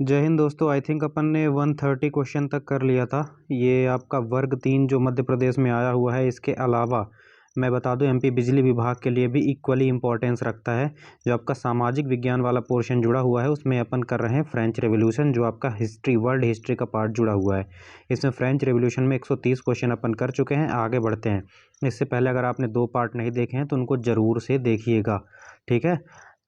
जय हिंद दोस्तों। I think अपन ने 130 क्वेश्चन तक कर लिया था। ये आपका वर्ग 3 जो मध्य प्रदेश में आया हुआ है, इसके अलावा मैं बता दूं एमपी बिजली विभाग के लिए भी इक्वली इम्पोर्टेंस रखता है। जो आपका सामाजिक विज्ञान वाला पोर्शन जुड़ा हुआ है, उसमें अपन कर रहे हैं फ्रेंच रेवोल्यूशन, जो आपका हिस्ट्री वर्ल्ड हिस्ट्री का पार्ट जुड़ा हुआ है। इसमें फ्रेंच रेवोल्यूशन में 130 क्वेश्चन अपन कर चुके हैं। आगे बढ़ते हैं। इससे पहले अगर आपने 2 पार्ट नहीं देखे हैं तो उनको ज़रूर से देखिएगा, ठीक है।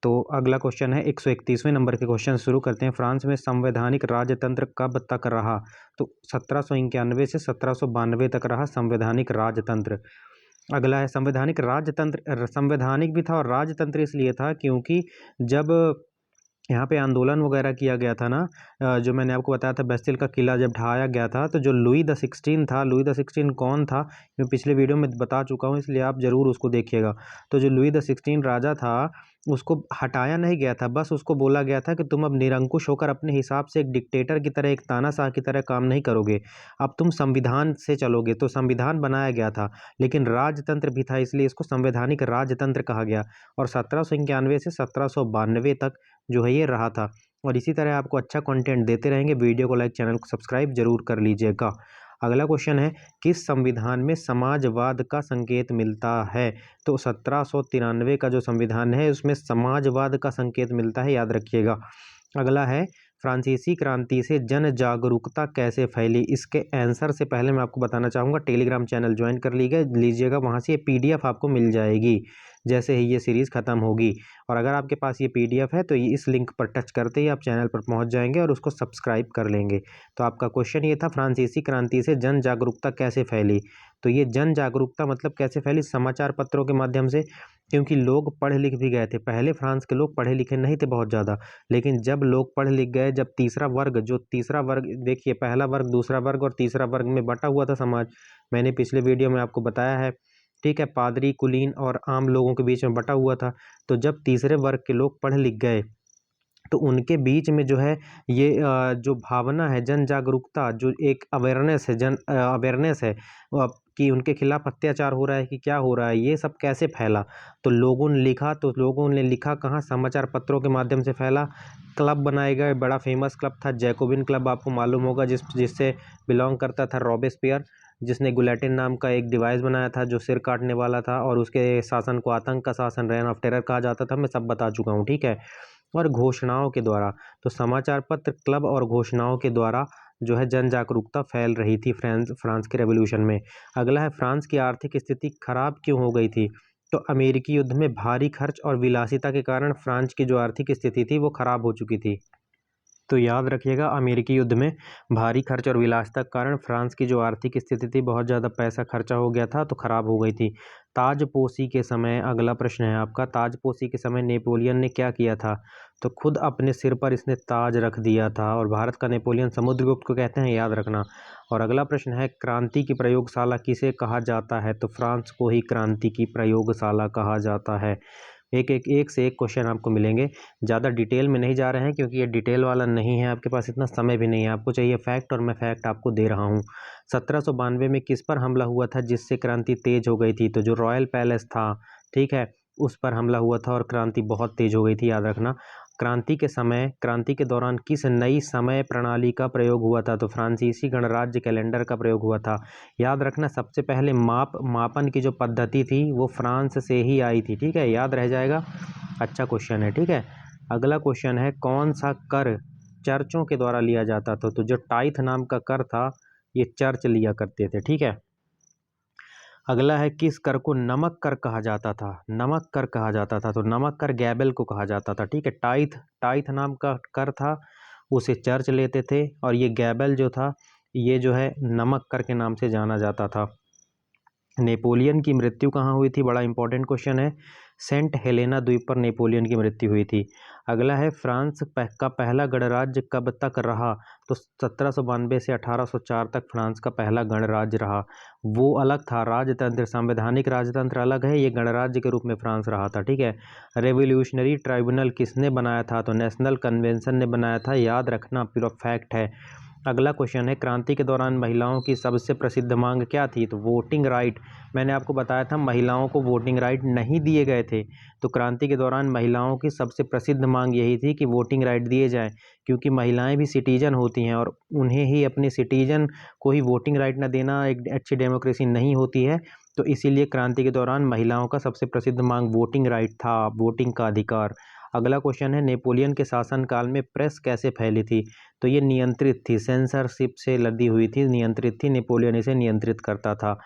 तो अगला क्वेश्चन है 131वें नंबर के क्वेश्चन शुरू करते हैं। फ्रांस में संवैधानिक राजतंत्र कब तक रहा? तो 1791 से 1792 तक रहा संवैधानिक राजतंत्र। अगला है संवैधानिक राजतंत्र। संवैधानिक भी था और राजतंत्र इसलिए था क्योंकि जब यहाँ पे आंदोलन वगैरह किया गया था ना, जो मैंने आपको बताया था बेस्टिल का किला जब ढाया गया था, तो जो लुई द 16 था, लुई द 16 कौन था मैं पिछले वीडियो में बता चुका हूँ, इसलिए आप ज़रूर उसको देखिएगा। तो जो लुई द 16 राजा था, उसको हटाया नहीं गया था, बस उसको बोला गया था कि तुम अब निरंकुश होकर अपने हिसाब से एक डिक्टेटर की तरह, एक तानाशाह की तरह काम नहीं करोगे, अब तुम संविधान से चलोगे। तो संविधान बनाया गया था, लेकिन राजतंत्र भी था, इसलिए इसको संवैधानिक राजतंत्र कहा गया। और 1791 से 1792 तक जो है ये रहा था। और इसी तरह आपको अच्छा कंटेंट देते रहेंगे। वीडियो को लाइक, चैनल को सब्सक्राइब जरूर कर लीजिएगा। अगला क्वेश्चन है, किस संविधान में समाजवाद का संकेत मिलता है? तो 1793 का जो संविधान है उसमें समाजवाद का संकेत मिलता है, याद रखिएगा। अगला है, फ्रांसीसी क्रांति से जन जागरूकता कैसे फैली? इसके आंसर से पहले मैं आपको बताना चाहूँगा, टेलीग्राम चैनल ज्वाइन कर लीजिएगा, वहाँ से ये पीडीएफ आपको मिल जाएगी जैसे ही ये सीरीज़ ख़त्म होगी। और अगर आपके पास ये पीडीएफ है तो ये इस लिंक पर टच करते ही आप चैनल पर पहुँच जाएंगे और उसको सब्सक्राइब कर लेंगे। तो आपका क्वेश्चन ये था, फ्रांसीसी क्रांति से जन जागरूकता कैसे फैली? तो ये जन जागरूकता मतलब कैसे फैली? समाचार पत्रों के माध्यम से, क्योंकि लोग पढ़ लिख भी गए थे। पहले फ्रांस के लोग पढ़े लिखे नहीं थे बहुत ज़्यादा, लेकिन जब लोग पढ़ लिख गए, जब तीसरा वर्ग देखिए, पहला वर्ग, दूसरा वर्ग और तीसरा वर्ग में बटा हुआ था समाज, मैंने पिछले वीडियो में आपको बताया है, ठीक है। पादरी, कुलीन और आम लोगों के बीच में बटा हुआ था। तो जब तीसरे वर्ग के लोग पढ़ लिख गए तो उनके बीच में जो है ये जो भावना है जन जागरूकता, जो एक अवेयरनेस है, अवेयरनेस है कि उनके खिलाफ अत्याचार हो रहा है कि क्या हो रहा है, ये सब कैसे फैला? तो लोगों ने लिखा, तो लोगों ने लिखा कहाँ? समाचार पत्रों के माध्यम से फैला। क्लब बनाए गए, बड़ा फेमस क्लब था जैकोबिन क्लब, आपको मालूम होगा, जिससे बिलोंग करता था रॉबेस्पियर, जिसने गुलेटिन नाम का एक डिवाइस बनाया था जो सिर काटने वाला था, और उसके शासन को आतंक का शासन, रेन ऑफ टेरर कहा जाता था। मैं सब बता चुका हूँ, ठीक है। और घोषणाओं के द्वारा, तो समाचार पत्र, क्लब और घोषणाओं के द्वारा जो है जन जागरूकता फैल रही थी फ्रांस के रेवोल्यूशन में। अगला है, फ्रांस की आर्थिक स्थिति खराब क्यों हो गई थी? तो अमेरिकी युद्ध में भारी खर्च और विलासिता के कारण फ्रांस की जो आर्थिक स्थिति थी वो खराब हो चुकी थी। तो याद रखिएगा, अमेरिकी युद्ध में भारी खर्च और विलासिता के कारण फ्रांस की जो आर्थिक स्थिति थी, बहुत ज़्यादा पैसा खर्चा हो गया था, तो खराब हो गई थी। ताजपोशी के समय, अगला प्रश्न है आपका, ताजपोशी के समय नेपोलियन ने क्या किया था? तो खुद अपने सिर पर इसने ताज रख दिया था। और भारत का नेपोलियन समुद्रगुप्त को कहते हैं, याद रखना। और अगला प्रश्न है, क्रांति की प्रयोगशाला किसे कहा जाता है? तो फ्रांस को ही क्रांति की प्रयोगशाला कहा जाता है। एक से एक क्वेश्चन आपको मिलेंगे। ज़्यादा डिटेल में नहीं जा रहे हैं क्योंकि ये डिटेल वाला नहीं है, आपके पास इतना समय भी नहीं है, आपको चाहिए फैक्ट, और मैं फैक्ट आपको दे रहा हूँ। 1792 में किस पर हमला हुआ था जिससे क्रांति तेज हो गई थी? तो जो रॉयल पैलेस था, ठीक है, उस पर हमला हुआ था और क्रांति बहुत तेज हो गई थी, याद रखना। क्रांति के दौरान किस नई समय प्रणाली का प्रयोग हुआ था? तो फ्रांसीसी गणराज्य कैलेंडर का प्रयोग हुआ था। याद रखना, सबसे पहले मापन की जो पद्धति थी वो फ्रांस से ही आई थी, ठीक है, याद रह जाएगा। अच्छा क्वेश्चन है, ठीक है। अगला क्वेश्चन है, कौन सा कर चर्चों के द्वारा लिया जाता था? तो जो टाइथ नाम का कर था, ये चर्च लिया करते थे, ठीक है। अगला है, किस कर को नमक कर कहा जाता था? नमक कर कहा जाता था, तो नमक कर गैबल को कहा जाता था, ठीक है। टाइथ नाम का कर था, उसे चर्च लेते थे, और ये गैबल जो था, ये जो है नमक कर के नाम से जाना जाता था। नेपोलियन की मृत्यु कहाँ हुई थी? बड़ा इंपॉर्टेंट क्वेश्चन है। सेंट हेलेना द्वीप पर नेपोलियन की मृत्यु हुई थी। अगला है, फ्रांस का पहला गणराज्य कब तक रहा? तो 1792 से 1804 तक फ्रांस का पहला गणराज्य रहा। वो अलग था, राजतंत्र, संवैधानिक राजतंत्र अलग है, ये गणराज्य के रूप में फ्रांस रहा था, ठीक है। रेवोल्यूशनरी ट्राइब्यूनल किसने बनाया था? तो नेशनल कन्वेंशन ने बनाया था, याद रखना, पूरा फैक्ट है। अगला क्वेश्चन है, क्रांति के दौरान महिलाओं की सबसे प्रसिद्ध मांग क्या थी? तो वोटिंग राइट। मैंने आपको बताया था महिलाओं को वोटिंग राइट नहीं दिए गए थे, तो क्रांति के दौरान महिलाओं की सबसे प्रसिद्ध मांग यही थी कि वोटिंग राइट दिए जाए, क्योंकि महिलाएं भी सिटीजन होती हैं और उन्हें ही अपने सिटीजन को ही वोटिंग राइट न देना एक अच्छी डेमोक्रेसी नहीं होती है। तो इसीलिए क्रांति के दौरान महिलाओं का सबसे प्रसिद्ध मांग वोटिंग राइट था, वोटिंग का अधिकार। अगला क्वेश्चन है, नेपोलियन के शासनकाल में प्रेस कैसे फैली थी? तो ये नियंत्रित थी, सेंसरशिप से लदी हुई थी, नियंत्रित थी, नेपोलियन इसे नियंत्रित करता था।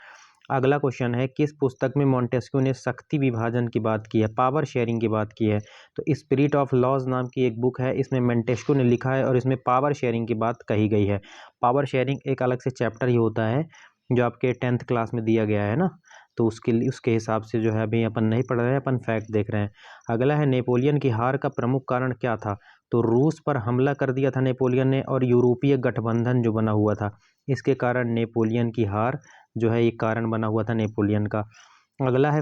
अगला क्वेश्चन है, किस पुस्तक में मॉन्टेस्क्यू ने शक्ति विभाजन की बात की है, पावर शेयरिंग की बात की है? तो स्पिरिट ऑफ लॉज नाम की एक बुक है, इसमें मॉन्टेस्क्यू ने लिखा है और इसमें पावर शेयरिंग की बात कही गई है। पावर शेयरिंग एक अलग से चैप्टर ही होता है जो आपके 10th क्लास में दिया गया है ना, तो उसके हिसाब से जो है अभी अपन नहीं पढ़ रहे हैं, अपन फैक्ट देख रहे हैं। अगला है, नेपोलियन की हार का प्रमुख कारण क्या था? तो रूस पर हमला कर दिया था नेपोलियन ने और यूरोपीय गठबंधन जो बना हुआ था, इसके कारण नेपोलियन की हार जो है ये कारण बना हुआ था नेपोलियन का। अगला है,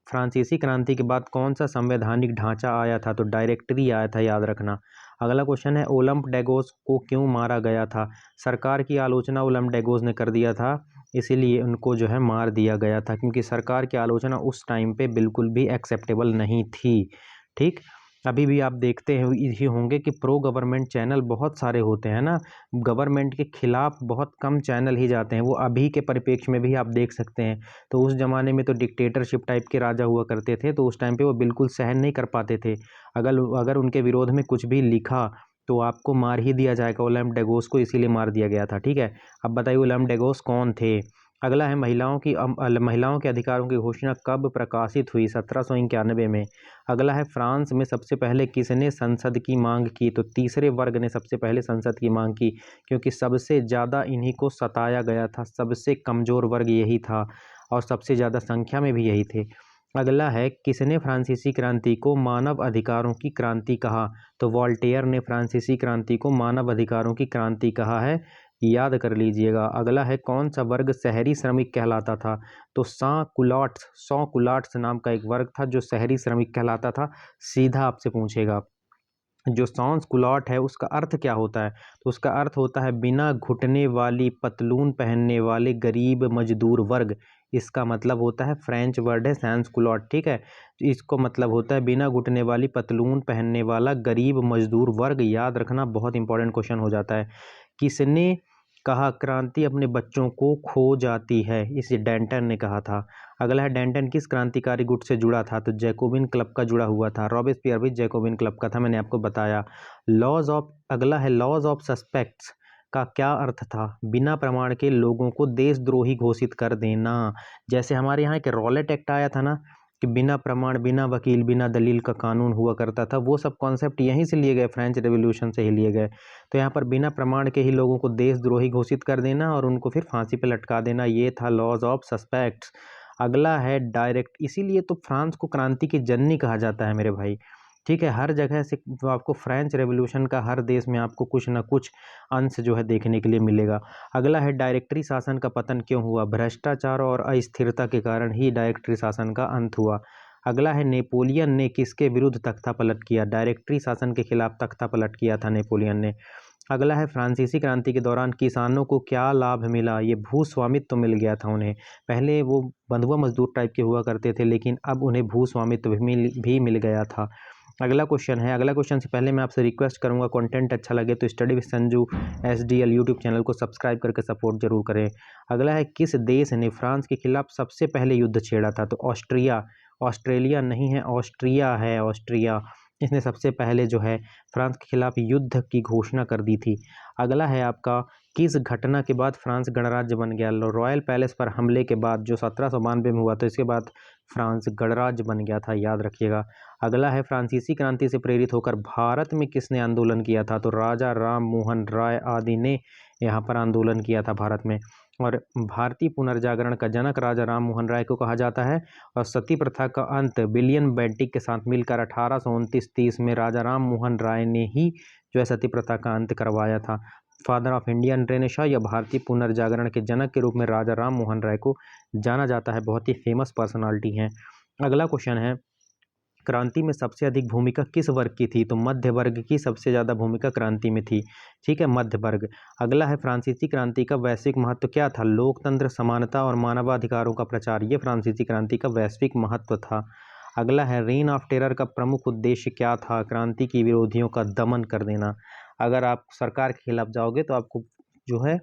फ्रांसीसी क्रांति के बाद कौन सा संवैधानिक ढांचा आया था? तो डायरेक्टरी आया था, याद रखना। अगला क्वेश्चन है, ओलंप डेगोस को क्यों मारा गया था? सरकार की आलोचना ओलंप डेगोस ने कर दिया था, इसीलिए उनको जो है मार दिया गया था, क्योंकि सरकार की आलोचना उस टाइम पे बिल्कुल भी एक्सेप्टेबल नहीं थी। ठीक, अभी भी आप देखते हैं ये होंगे कि प्रो गवर्नमेंट चैनल बहुत सारे होते हैं ना, गवर्नमेंट के खिलाफ बहुत कम चैनल ही जाते हैं। वो अभी के परिप्रेक्ष्य में भी आप देख सकते हैं। तो उस ज़माने में तो डिक्टेटरशिप टाइप के राजा हुआ करते थे, तो उस टाइम पे वो बिल्कुल सहन नहीं कर पाते थे। अगर उनके विरोध में कुछ भी लिखा तो आपको मार ही दिया जाएगा। ओलंप डेगोस को इसीलिए मार दिया गया था। ठीक है, अब बताइए ओलंप डेगोस कौन थे? अगला है, महिलाओं के अधिकारों की घोषणा कब प्रकाशित हुई? 1791 में। अगला है, फ्रांस में सबसे पहले किसने संसद की मांग की? तो तीसरे वर्ग ने सबसे पहले संसद की मांग की, क्योंकि सबसे ज़्यादा इन्हीं को सताया गया था, सबसे कमज़ोर वर्ग यही था और सबसे ज़्यादा संख्या में भी यही थे। अगला है, किसने फ्रांसीसी क्रांति को मानव अधिकारों की क्रांति कहा? तो वॉल्टेयर ने फ्रांसीसी क्रांति को मानव अधिकारों की क्रांति कहा है, याद कर लीजिएगा। अगला है, कौन सा वर्ग शहरी श्रमिक कहलाता था? तो सॉ कुलाट्स नाम का एक वर्ग था जो शहरी श्रमिक कहलाता था। सीधा आपसे पूछेगा, जो सॉन्स कुलॉट है उसका अर्थ क्या होता है? तो उसका अर्थ होता है बिना घुटने वाली पतलून पहनने वाले गरीब मजदूर वर्ग। इसका मतलब होता है, फ्रेंच वर्ड है सैंस कुलॉट। ठीक है, तो इसको मतलब होता है बिना घुटने वाली पतलून पहनने वाला गरीब मजदूर वर्ग। याद रखना, बहुत इंपॉर्टेंट क्वेश्चन हो जाता है। किसने कहा क्रांति अपने बच्चों को खो जाती है? इसे डेंटन ने कहा था। अगला है, डेंटन किस क्रांतिकारी गुट से जुड़ा था? तो जैकोबिन क्लब का जुड़ा हुआ था। रॉबेस्पियर भी जैकोबिन क्लब का था, मैंने आपको बताया। अगला है, लॉज ऑफ सस्पेक्ट्स का क्या अर्थ था? बिना प्रमाण के लोगों को देशद्रोही घोषित कर देना। जैसे हमारे यहाँ एक रॉलेट एक्ट आया था ना, कि बिना प्रमाण, बिना वकील, बिना दलील का कानून हुआ करता था, वो सब कॉन्सेप्ट यहीं से लिए गए, फ्रेंच रेवोल्यूशन से ही लिए गए। तो यहाँ पर बिना प्रमाण के ही लोगों को देशद्रोही घोषित कर देना और उनको फिर फांसी पर लटका देना, ये था लॉज ऑफ सस्पेक्ट्स। अगला है, डायरेक्ट। इसीलिए तो फ्रांस को क्रांति की जननी कहा जाता है मेरे भाई। ठीक है, हर जगह से आपको फ्रेंच रेवोल्यूशन का हर देश में आपको कुछ ना कुछ अंश जो है देखने के लिए मिलेगा। अगला है, डायरेक्टरी शासन का पतन क्यों हुआ? भ्रष्टाचार और अस्थिरता के कारण ही डायरेक्टरी शासन का अंत हुआ। अगला है, नेपोलियन ने किसके विरुद्ध तख्ता पलट किया? डायरेक्टरी शासन के खिलाफ तख्ता पलट किया था नेपोलियन ने। अगला है, फ्रांसीसी क्रांति के दौरान किसानों को क्या लाभ मिला? ये भू स्वामित्व तो मिल गया था उन्हें। पहले वो बंधुआ मजदूर टाइप के हुआ करते थे, लेकिन अब उन्हें भू स्वामित्व भी मिल गया था। अगला क्वेश्चन है, अगला क्वेश्चन से पहले मैं आपसे रिक्वेस्ट करूंगा, कंटेंट अच्छा लगे तो study with Sanju SDL YouTube channel को सब्सक्राइब करके सपोर्ट जरूर करें। अगला है, किस देश ने फ्रांस के खिलाफ सबसे पहले युद्ध छेड़ा था? तो ऑस्ट्रिया। ऑस्ट्रेलिया नहीं है, ऑस्ट्रिया है, ऑस्ट्रिया। इसने सबसे पहले जो है फ्रांस के खिलाफ युद्ध की घोषणा कर दी थी। अगला है आपका, किस घटना के बाद फ्रांस गणराज्य बन गया? रॉयल पैलेस पर हमले के बाद जो 1792 में हुआ, तो इसके बाद फ्रांस गणराज्य बन गया था, याद रखिएगा। अगला है, फ्रांसीसी क्रांति से प्रेरित होकर भारत में किसने आंदोलन किया था? तो राजा राम मोहन राय आदि ने यहाँ पर आंदोलन किया था भारत में। और भारतीय पुनर्जागरण का जनक राजा राम मोहन राय को कहा जाता है। और सती प्रथा का अंत विलियम बेंटिक के साथ मिलकर 1829-30 में राजा राम मोहन राय ने ही जो है सती प्रथा का अंत करवाया था। फादर ऑफ इंडियन रेनेसां या भारतीय पुनर्जागरण के जनक के रूप में राजा राम मोहन राय को जाना जाता है, बहुत ही फेमस पर्सनालिटी हैं। अगला क्वेश्चन है, क्रांति में सबसे अधिक भूमिका किस वर्ग की थी? तो मध्य वर्ग की सबसे ज़्यादा भूमिका क्रांति में थी। ठीक है, मध्य वर्ग। अगला है फ्रांसीसी क्रांति का वैश्विक महत्व क्या था? लोकतंत्र, समानता और मानवाधिकारों का प्रचार, ये फ्रांसीसी क्रांति का वैश्विक महत्व था। अगला है रेन ऑफ टेरर का प्रमुख उद्देश्य क्या था? क्रांति के विरोधियों का दमन कर देना। अगर आप सरकार के खिलाफ जाओगे तो आपको जो है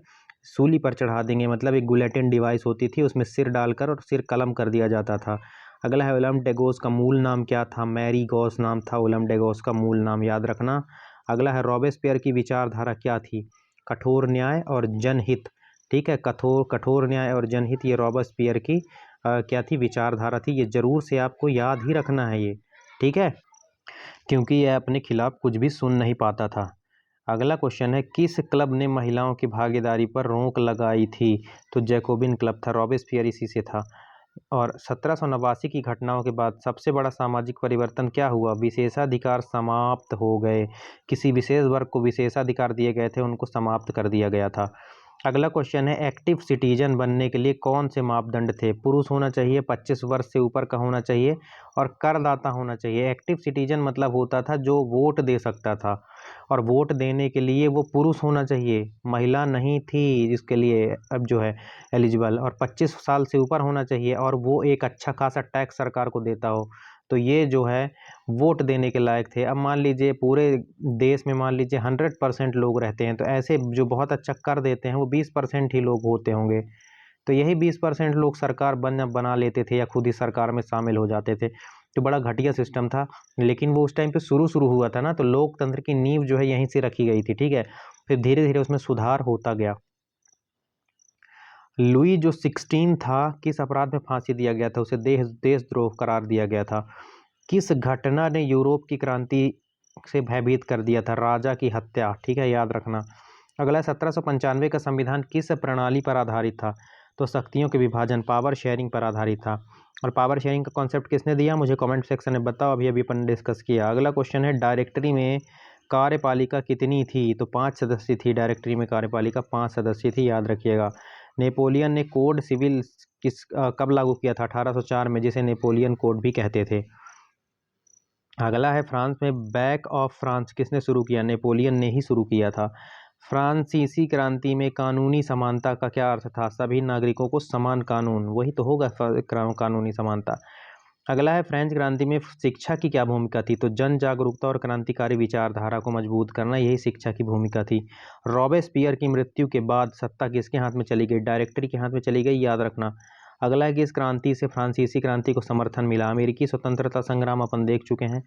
सूली पर चढ़ा देंगे, मतलब एक गुलेटिन डिवाइस होती थी, उसमें सिर डालकर और सिर कलम कर दिया जाता था। अगला है ओलम डेगोस का मूल नाम क्या था? मैरी गॉस नाम था ओलम डेगोस का मूल नाम, याद रखना। अगला है रॉबेस्पियर की विचारधारा क्या थी? कठोर न्याय और जनहित। ठीक है, कठोर न्याय और जनहित, ये रॉबेस्पियर की क्या थी? विचारधारा थी। ये जरूर से आपको याद ही रखना है ये, ठीक है, क्योंकि यह अपने खिलाफ कुछ भी सुन नहीं पाता था। अगला क्वेश्चन है किस क्लब ने महिलाओं की भागीदारी पर रोक लगाई थी? तो जैकोबिन क्लब था, रॉबेस्पियर इसी से था। और 1789 की घटनाओं के बाद सबसे बड़ा सामाजिक परिवर्तन क्या हुआ? विशेषाधिकार समाप्त हो गए। किसी विशेष वर्ग को विशेषाधिकार दिए गए थे, उनको समाप्त कर दिया गया था। अगला क्वेश्चन है एक्टिव सिटीजन बनने के लिए कौन से मापदंड थे? पुरुष होना चाहिए, 25 वर्ष से ऊपर का होना चाहिए और करदाता होना चाहिए। एक्टिव सिटीजन मतलब होता था जो वोट दे सकता था, और वोट देने के लिए वो पुरुष होना चाहिए, महिला नहीं थी जिसके लिए अब जो है एलिजिबल, और 25 साल से ऊपर होना चाहिए और वो एक अच्छा खासा टैक्स सरकार को देता हो, तो ये जो है वोट देने के लायक थे। अब मान लीजिए पूरे देश में मान लीजिए 100% लोग रहते हैं, तो ऐसे जो बहुत अच्छा कर देते हैं वो 20% ही लोग होते होंगे, तो यही 20% लोग सरकार बना लेते थे या खुद ही सरकार में शामिल हो जाते थे। तो बड़ा घटिया सिस्टम था, लेकिन वो उस टाइम पे शुरू हुआ था ना, तो लोकतंत्र की नींव जो है यहीं से रखी गई थी। ठीक है, फिर धीरे धीरे उसमें सुधार होता गया। लुई जो 16 था, किस अपराध में फांसी दिया गया था? उसे देशद्रोह करार दिया गया था। किस घटना ने यूरोप की क्रांति से भयभीत कर दिया था? राजा की हत्या। ठीक है, याद रखना। अगला 1795 का संविधान किस प्रणाली पर आधारित था? तो शक्तियों के विभाजन, पावर शेयरिंग पर आधारित था। और पावर शेयरिंग का कॉन्सेप्ट किसने दिया? मुझे कमेंट सेक्शन में बताओ, अभी अभी अपन ने डिस्कस किया। अगला क्वेश्चन है डायरेक्टरी में कार्यपालिका कितनी थी? तो 5 सदस्य थी डायरेक्टरी में, कार्यपालिका 5 सदस्य थी, याद रखिएगा। नेपोलियन ने कोड सिविल कब लागू किया था? 1804 में, जिसे नेपोलियन कोड भी कहते थे। अगला है फ्रांस में बैक ऑफ फ्रांस किसने शुरू किया? नेपोलियन ने ही शुरू किया था। फ्रांसीसी क्रांति में कानूनी समानता का क्या अर्थ था? सभी नागरिकों को समान कानून, वही तो होगा कानूनी समानता। अगला है फ्रेंच क्रांति में शिक्षा की क्या भूमिका थी? तो जन जागरूकता और क्रांतिकारी विचारधारा को मजबूत करना, यही शिक्षा की भूमिका थी। रॉबेस्पियर की मृत्यु के बाद सत्ता किसके हाथ में चली गई? डायरेक्टरी के हाथ में चली गई, याद रखना। अगला है कि इस क्रांति से फ्रांसीसी क्रांति को समर्थन मिला। अमेरिकी स्वतंत्रता संग्राम अपन देख चुके हैं।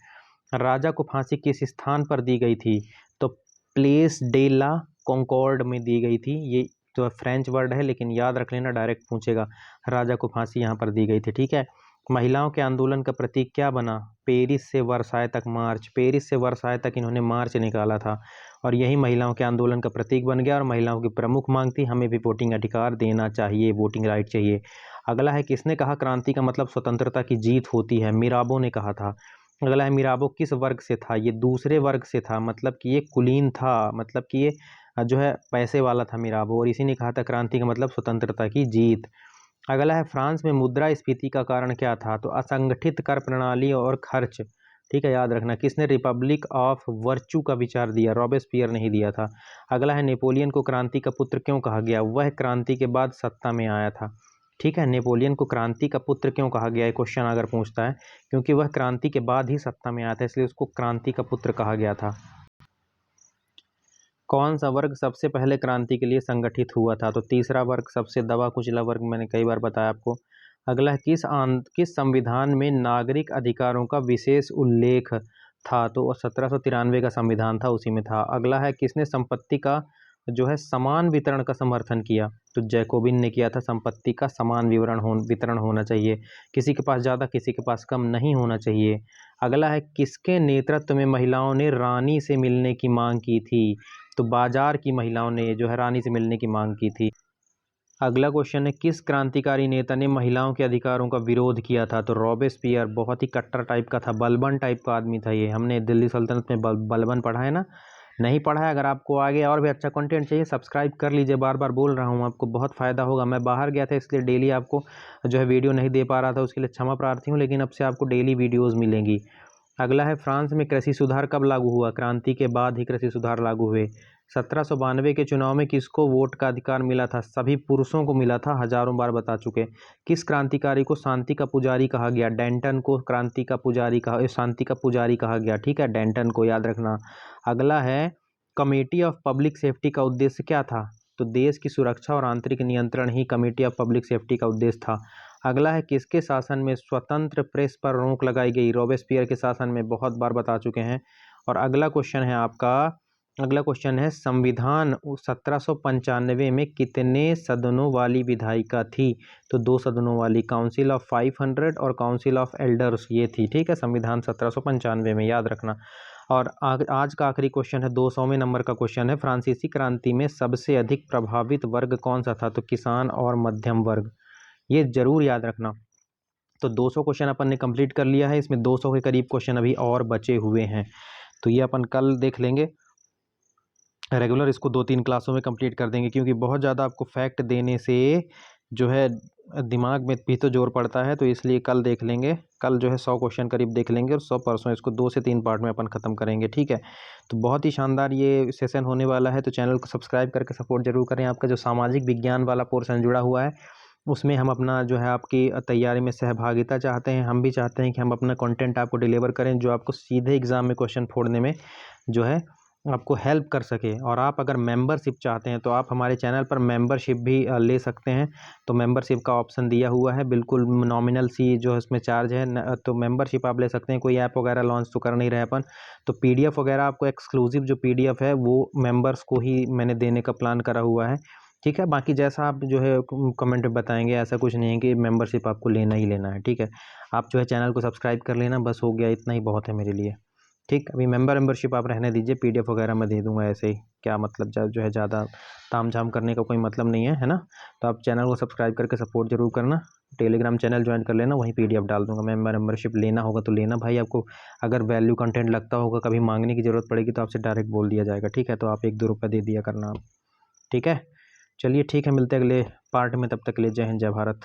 राजा को फांसी किस स्थान पर दी गई थी? तो प्लेस डे ला कॉन्कॉर्ड में दी गई थी। ये तो फ्रेंच वर्ड है, लेकिन याद रख लेना, डायरेक्ट पूछेगा। राजा को फांसी यहाँ पर दी गई थी। ठीक है, महिलाओं के आंदोलन का प्रतीक क्या बना? पेरिस से वर्साय तक मार्च। पेरिस से वर्साय तक इन्होंने मार्च निकाला था, और यही महिलाओं के आंदोलन का प्रतीक बन गया। और महिलाओं की प्रमुख मांग थी हमें भी वोटिंग अधिकार देना चाहिए, वोटिंग राइट चाहिए। अगला है किसने कहा क्रांति का मतलब स्वतंत्रता की जीत होती है? मिराबो ने कहा था। अगला है मिराबो किस वर्ग से था? ये दूसरे वर्ग से था, मतलब कि ये कुलीन था, मतलब कि ये जो है पैसे वाला था मिराबो, और इसी ने कहा था क्रांति का मतलब स्वतंत्रता की जीत। अगला है फ्रांस में मुद्रास्फीति का कारण क्या था? तो असंगठित कर प्रणाली और खर्च। ठीक है, याद रखना। किसने रिपब्लिक ऑफ वर्च्यू का विचार दिया? रॉबेस्पियर ने ही दिया था। अगला है नेपोलियन को क्रांति का पुत्र क्यों कहा गया? वह क्रांति के बाद सत्ता में आया था। ठीक है, नेपोलियन को क्रांति का पुत्र क्यों कहा गया? ये क्वेश्चन अगर पूछता है, क्योंकि वह क्रांति के बाद ही सत्ता में आया था, इसलिए उसको क्रांति का पुत्र कहा गया था। कौन सा वर्ग सबसे पहले क्रांति के लिए संगठित हुआ था? तो तीसरा वर्ग, सबसे दबा कुचला वर्ग, मैंने कई बार बताया आपको। अगला है किस संविधान में नागरिक अधिकारों का विशेष उल्लेख था? तो 1793 का संविधान था, उसी में था। अगला है किसने संपत्ति का जो है समान वितरण का समर्थन किया? तो जैकोबिन ने किया था। संपत्ति का समान वितरण होना चाहिए, किसी के पास ज़्यादा किसी के पास कम नहीं होना चाहिए। अगला है किसके नेतृत्व में महिलाओं ने रानी से मिलने की मांग की थी? तो बाजार की महिलाओं ने जो है रानी से मिलने की मांग की थी। अगला क्वेश्चन है किस क्रांतिकारी नेता ने महिलाओं के अधिकारों का विरोध किया था? तो रॉबेस्पियर, बहुत ही कट्टर टाइप का था, बलबन टाइप का आदमी था ये। हमने दिल्ली सल्तनत में बलबन पढ़ा है ना, नहीं पढ़ा है, अगर आपको आगे और भी अच्छा कंटेंट चाहिए सब्सक्राइब कर लीजिए। बार बार बोल रहा हूँ, आपको बहुत फ़ायदा होगा। मैं बाहर गया था इसलिए डेली आपको जो है वीडियो नहीं दे पा रहा था, उसके लिए क्षमा प्रार्थी हूँ, लेकिन अब से आपको डेली वीडियोज़ मिलेंगी। अगला है, फ्रांस में कृषि सुधार कब लागू हुआ? क्रांति के बाद ही कृषि सुधार लागू हुए। 1792 के चुनाव में किसको वोट का अधिकार मिला था? सभी पुरुषों को मिला था, हजारों बार बता चुके। किस क्रांतिकारी को शांति का पुजारी कहा गया? डेंटन को क्रांति का पुजारी कहा, शांति का पुजारी कहा गया, ठीक है, डेंटन को याद रखना। अगला है, कमेटी ऑफ पब्लिक सेफ्टी का उद्देश्य क्या था? तो देश की सुरक्षा और आंतरिक नियंत्रण ही कमेटी ऑफ पब्लिक सेफ्टी का उद्देश्य था। अगला है, किसके शासन में स्वतंत्र प्रेस पर रोक लगाई गई? रॉबेस्पियर के शासन में, बहुत बार बता चुके हैं। और अगला क्वेश्चन है आपका, अगला क्वेश्चन है, संविधान 1795 में कितने सदनों वाली विधायिका थी? तो 2 सदनों वाली, काउंसिल ऑफ 500 और काउंसिल ऑफ एल्डर्स ये थी, ठीक है, संविधान 1795 में, याद रखना। और आज का आखिरी क्वेश्चन है, 200वें नंबर का क्वेश्चन है, फ्रांसीसी क्रांति में सबसे अधिक प्रभावित वर्ग कौन सा था? तो किसान और मध्यम वर्ग, ये जरूर याद रखना। तो 200 क्वेश्चन अपन ने कंप्लीट कर लिया है, इसमें 200 के करीब क्वेश्चन अभी और बचे हुए हैं, तो ये अपन कल देख लेंगे। रेगुलर इसको 2-3 क्लासों में कंप्लीट कर देंगे, क्योंकि बहुत ज़्यादा आपको फैक्ट देने से जो है दिमाग में भी तो जोर पड़ता है, तो इसलिए कल देख लेंगे। कल जो है 100 क्वेश्चन करीब देख लेंगे और 100 परसों, इसको 2 से 3 पार्ट में अपन ख़त्म करेंगे, ठीक है। तो बहुत ही शानदार ये सेशन होने वाला है, तो चैनल को सब्सक्राइब करके सपोर्ट जरूर करें। आपका जो सामाजिक विज्ञान वाला पोर्शन जुड़ा हुआ है, उसमें हम अपना जो है आपकी तैयारी में सहभागिता चाहते हैं। हम भी चाहते हैं कि हम अपना कंटेंट आपको डिलीवर करें जो आपको सीधे एग्ज़ाम में क्वेश्चन फोड़ने में जो है आपको हेल्प कर सके। और आप अगर मेंबरशिप चाहते हैं तो आप हमारे चैनल पर मेंबरशिप भी ले सकते हैं। तो मेंबरशिप का ऑप्शन दिया हुआ है, बिल्कुल नॉमिनल सी जो है उसमें चार्ज है, तो मेंबरशिप आप ले सकते हैं। कोई ऐप वगैरह लॉन्च तो कर नहीं रहे अपन, तो पीडीएफ वगैरह आपको एक्सक्लूसिव जो पीडीएफ है वो मेंबर्स को ही मैंने देने का प्लान करा हुआ है, ठीक है। बाकी जैसा आप जो है कमेंट में बताएंगे, ऐसा कुछ नहीं है कि मेंबरशिप आपको लेना ही लेना है, ठीक है। आप जो है चैनल को सब्सक्राइब कर लेना, बस हो गया, इतना ही बहुत है मेरे लिए, ठीक। अभी मेंबरशिप आप रहने दीजिए, पीडीएफ वगैरह मैं दे दूंगा ऐसे ही, क्या मतलब जो है ज़्यादा तामझाम करने का कोई मतलब नहीं है ना। तो आप चैनल को सब्सक्राइब करके सपोर्ट जरूर करना। टेलीग्राम चैनल ज्वाइन कर लेना, वहीं पीडीएफ डाल दूंगा। मेंबरशिप लेना होगा तो लेना भाई, आपको अगर वैल्यू कंटेंट लगता होगा, कभी मांगने की ज़रूरत पड़ेगी तो आपसे डायरेक्ट बोल दिया जाएगा, ठीक है। तो आप 1-2 रुपये दे दिया करना आप, ठीक है। चलिए ठीक है, मिलते हैं अगले पार्ट में, तब तक के लिए जय हिंद जय भारत।